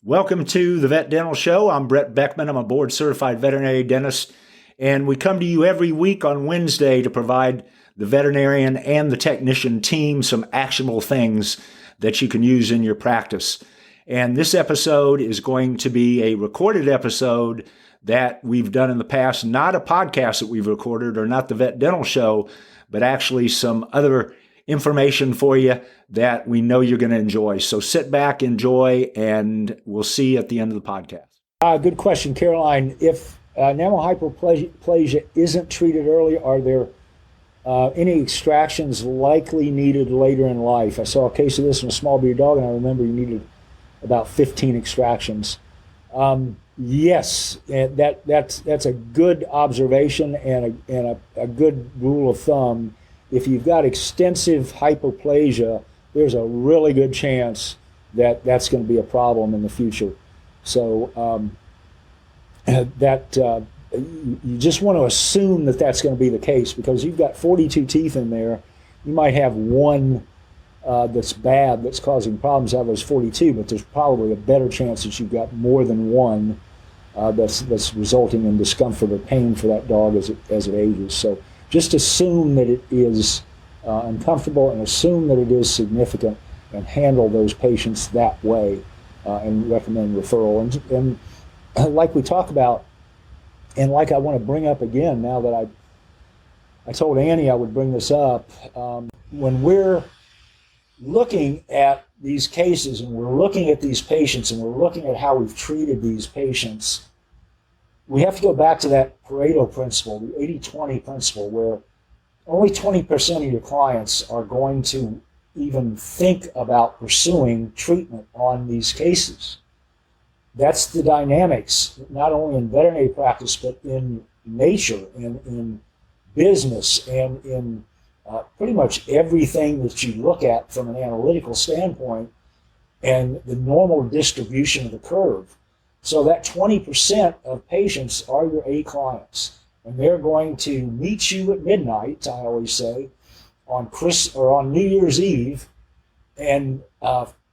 Welcome to the Vet Dental Show. I'm Brett Beckman. I'm a board-certified veterinary dentist, and we come to you every week on Wednesday to provide the veterinarian and the technician team some actionable things that you can use in your practice. And this episode is going to be a recorded episode that we've done in the past, not a podcast that we've recorded or not the Vet Dental Show, but actually some other information for you that we know you're going to enjoy. So sit back, enjoy, and we'll see you at the end of the podcast. Good question, Caroline. If enamel hypoplasia isn't treated early, are there any extractions likely needed later in life? I saw a case of this in a small breed dog, and I remember you needed about 15 extractions. Yes, and that's a good observation and a good rule of thumb. If you've got extensive hypoplasia, there's a really good chance that that's going to be a problem in the future. So you just want to assume that that's going to be the case, because you've got 42 teeth in there. You might have one that's bad, that's causing problems out of those 42, but there's probably a better chance that you've got more than one that's resulting in discomfort or pain for that dog as it ages. So just assume that it is uncomfortable and assume that it is significant, and handle those patients that way, and recommend referral. And like we talk about, and like I want to bring up again now that I told Annie I would bring this up, when we're looking at these cases and we're looking at these patients and we're looking at how we've treated these patients, we have to go back to that Pareto Principle, the 80-20 principle, where only 20% of your clients are going to even think about pursuing treatment on these cases. That's the dynamics, not only in veterinary practice, but in nature, in business, and in pretty much everything that you look at from an analytical standpoint, and the normal distribution of the curve. So that 20% of patients are your A clients, and they're going to meet you at midnight, I always say, on New Year's Eve, and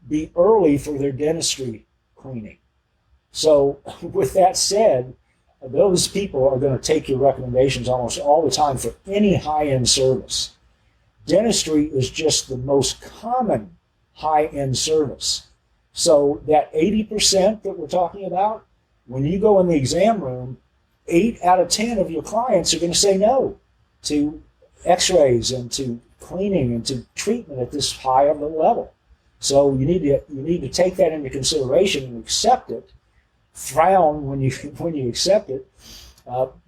be early for their dentistry cleaning. So with that said, those people are going to take your recommendations almost all the time for any high-end service. Dentistry is just the most common high-end service. So that 80% that we're talking about, when you go in the exam room, 8 out of 10 of your clients are going to say no to x-rays and to cleaning and to treatment at this high of a level. So you need to take that into consideration and accept it. Frown when you accept it,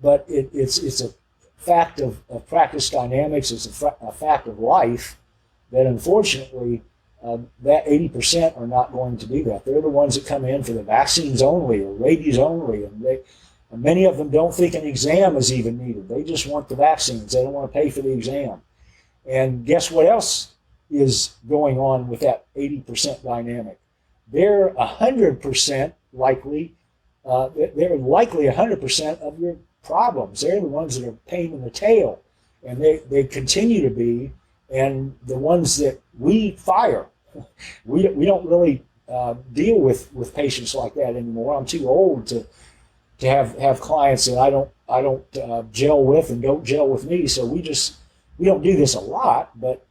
but it's a fact of practice dynamics. It's a fact of life that unfortunately that 80% are not going to do that. They're the ones that come in for the vaccines only or rabies only, and many of them don't think an exam is even needed. They just want the vaccines. They don't want to pay for the exam. And guess what else is going on with that 80% dynamic? They're 100% likely. They're likely 100% of your problems. They're the ones that are pain in the tail, and they continue to be. And the ones that we fire, we don't really deal with patients like that anymore. I'm too old to have clients that I don't gel with and don't gel with me. So we don't do this a lot, but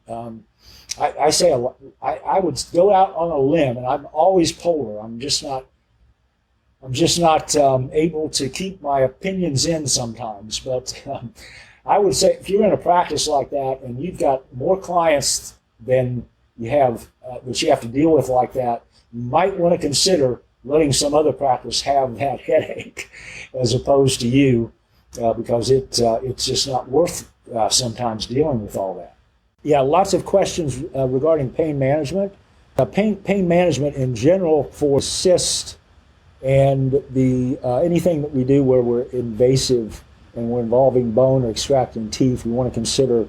I say a lot. I would go out on a limb, and I'm always polar. I'm just not able to keep my opinions in sometimes. But I would say if you're in a practice like that and you've got more clients than you have that you have to deal with like that, you might want to consider letting some other practice have that headache as opposed to you, because it's just not worth sometimes dealing with all that. Yeah, lots of questions regarding pain management. Pain management in general for cysts and the anything that we do where we're invasive and we're involving bone or extracting teeth, we want to consider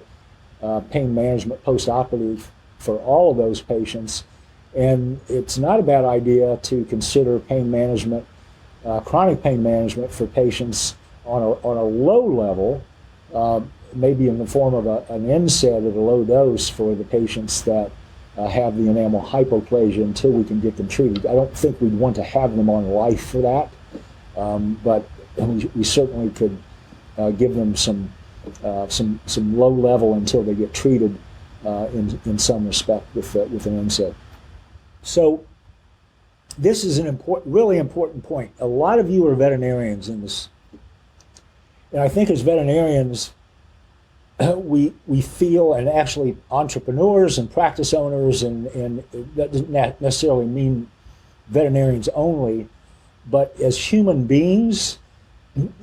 pain management post-operative for all of those patients. And it's not a bad idea to consider pain management, chronic pain management for patients on a low level, maybe in the form of an NSAID at a low dose for the patients that have the enamel hypoplasia until we can get them treated. I don't think we'd want to have them on life for that, but we certainly could give them some low level until they get treated in some respect with an NSAID. So this is an really important point. A lot of you are veterinarians in this, and I think as veterinarians, we feel, and actually entrepreneurs and practice owners, and that doesn't necessarily mean veterinarians only, but as human beings,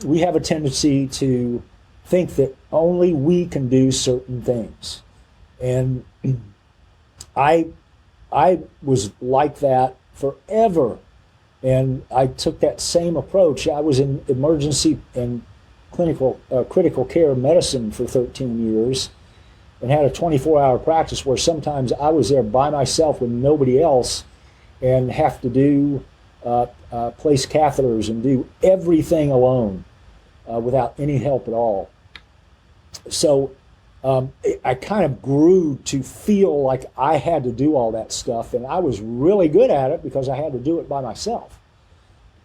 we have a tendency to think that only we can do certain things. And I was like that forever, and I took that same approach. I was in emergency and critical care medicine for 13 years and had a 24-hour practice where sometimes I was there by myself with nobody else and have to do place catheters and do everything alone without any help at all. So I kind of grew to feel like I had to do all that stuff, and I was really good at it because I had to do it by myself.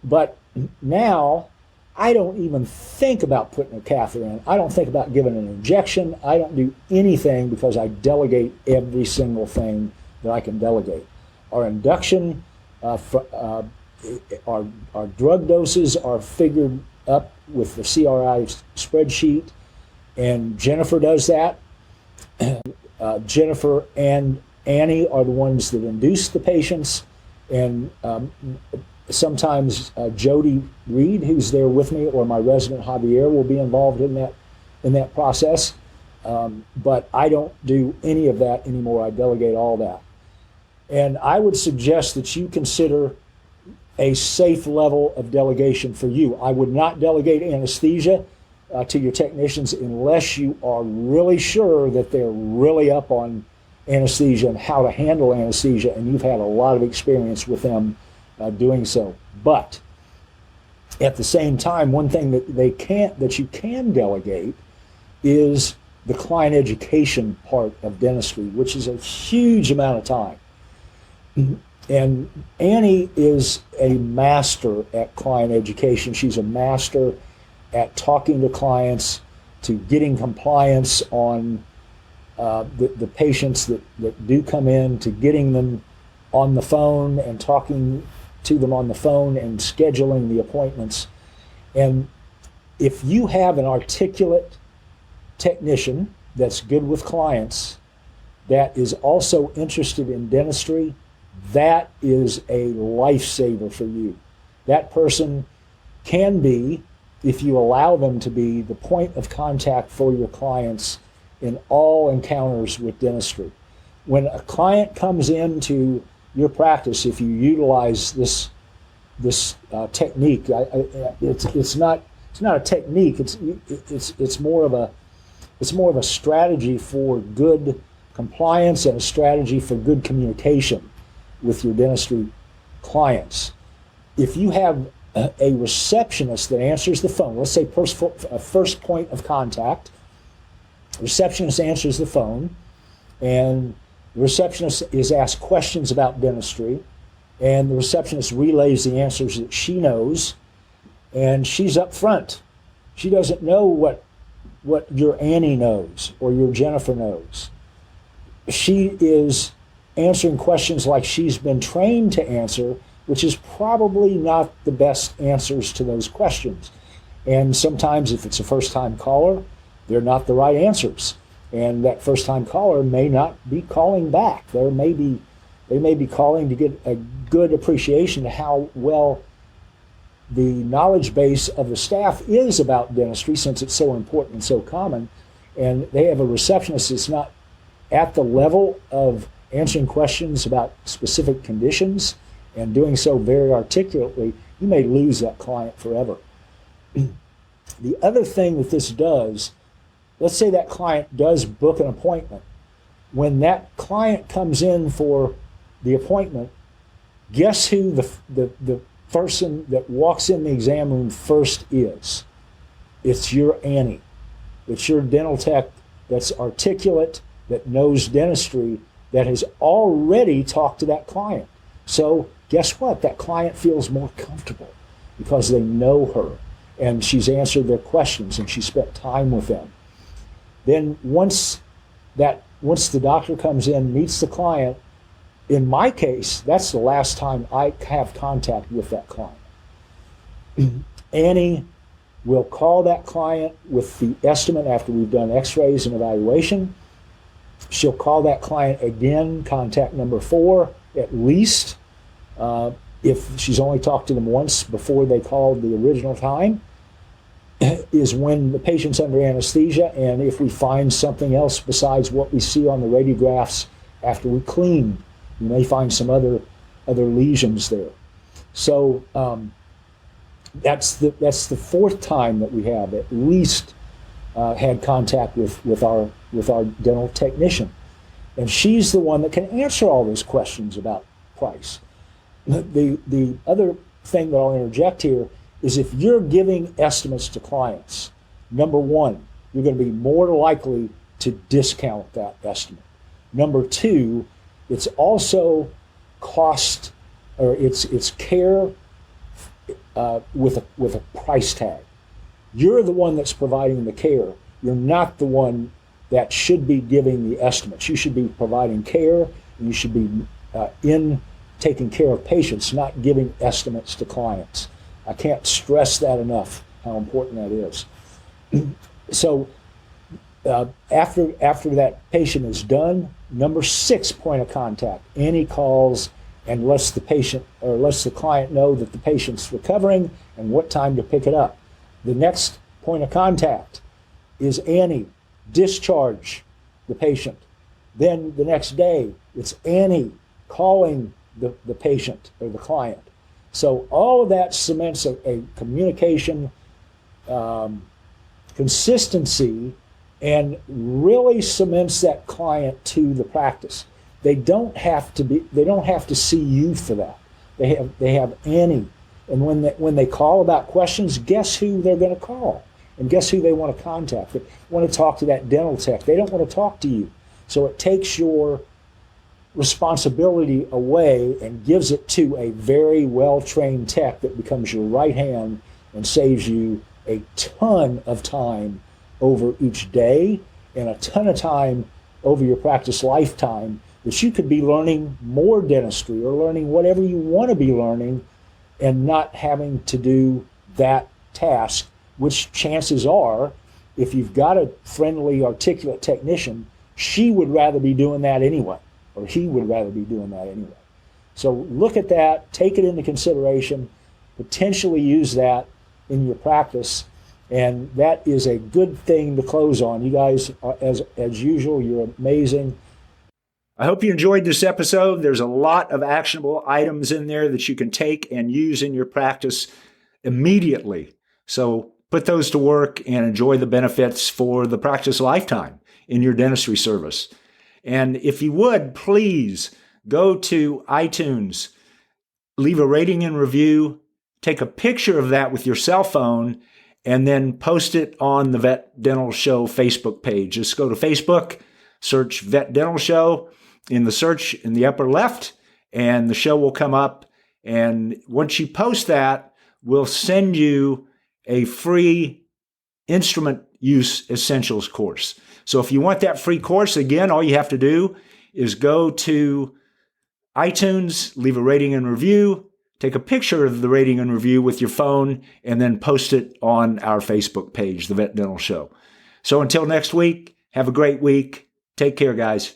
But now I don't even think about putting a catheter in. I don't think about giving an injection. I don't do anything because I delegate every single thing that I can delegate. Our induction, our drug doses are figured up with the CRI spreadsheet, and Jennifer does that. Jennifer and Annie are the ones that induce the patients, and sometimes Jody Reed, who's there with me, or my resident Javier will be involved in that process. But I don't do any of that anymore. I delegate all that. And I would suggest that you consider a safe level of delegation for you. I would not delegate anesthesia to your technicians unless you are really sure that they're really up on anesthesia and how to handle anesthesia, and you've had a lot of experience with them doing so. But at the same time, one thing that you can delegate is the client education part of dentistry, which is a huge amount of time. And Annie is a master at client education. She's a master at talking to clients, to getting compliance on the patients that do come in, to getting them on the phone and talking to them on the phone and scheduling the appointments. And if you have an articulate technician that's good with clients, that is also interested in dentistry, that is a lifesaver for you. That person can be, if you allow them to be, the point of contact for your clients in all encounters with dentistry. When a client comes into your practice, if you utilize this technique, it's not a technique. It's more of a strategy for good compliance and a strategy for good communication with your dentistry clients. If you have a receptionist that answers the phone, let's say first point of contact, receptionist answers the phone, and the receptionist is asked questions about dentistry, and the receptionist relays the answers that she knows, and she's up front. She doesn't know what your Annie knows or your Jennifer knows. She is answering questions like she's been trained to answer, which is probably not the best answers to those questions. And sometimes if it's a first-time caller, they're not the right answers. And that first-time caller may not be calling back. They may be calling to get a good appreciation of how well the knowledge base of the staff is about dentistry, since it's so important and so common. And they have a receptionist that's not at the level of answering questions about specific conditions and doing so very articulately. You may lose that client forever. The other thing that this does, let's say that client does book an appointment. When that client comes in for the appointment, guess who the person that walks in the exam room first is? It's your Annie. It's your dental tech that's articulate, that knows dentistry, that has already talked to that client. So guess what? That client feels more comfortable because they know her and she's answered their questions and she spent time with them. Then once the doctor comes in, meets the client, in my case, that's the last time I have contact with that client. Annie will call that client with the estimate after we've done x-rays and evaluation. She'll call that client again, contact number 4 at least, if she's only talked to them once before they called the original time, is when the patient's under anesthesia, and if we find something else besides what we see on the radiographs after we clean, we may find some other lesions there. So that's the 4th time that we have at least had contact with our dental technician, and she's the one that can answer all those questions about price. The other thing that I'll interject here is if you're giving estimates to clients, number 1, you're going to be more likely to discount that estimate. Number 2, it's also cost, or it's care with a price tag. You're the one that's providing the care. You're not the one that should be giving the estimates. You should be providing care, and you should be in taking care of patients, not giving estimates to clients. I can't stress that enough, how important that is. So after that patient is done, number 6 point of contact, Annie calls and lets the client know that the patient's recovering and what time to pick it up. The next point of contact is Annie, discharge the patient. Then the next day, it's Annie calling the patient or the client. So all of that cements a communication consistency and really cements that client to the practice. They don't have to see you for that. They have Annie, and when they call about questions, guess who they're going to call, and guess who they want to contact. They want to talk to that dental tech. They don't want to talk to you. So it takes your responsibility away and gives it to a very well-trained tech that becomes your right hand and saves you a ton of time over each day and a ton of time over your practice lifetime that you could be learning more dentistry or learning whatever you want to be learning and not having to do that task, which chances are, if you've got a friendly, articulate technician, she would rather be doing that anyway, or he would rather be doing that anyway. So look at that, take it into consideration, potentially use that in your practice, and that is a good thing to close on. You guys, as usual, you're amazing. I hope you enjoyed this episode. There's a lot of actionable items in there that you can take and use in your practice immediately. So put those to work and enjoy the benefits for the practice lifetime in your dentistry service. And if you would, please go to iTunes, leave a rating and review, take a picture of that with your cell phone, and then post it on the Vet Dental Show Facebook page. Just go to Facebook, search Vet Dental Show in the search in the upper left, and the show will come up. And once you post that, we'll send you a free instrument use essentials course. So if you want that free course, again, all you have to do is go to iTunes, leave a rating and review, take a picture of the rating and review with your phone, and then post it on our Facebook page, The Vet Dental Show. So until next week, have a great week. Take care, guys.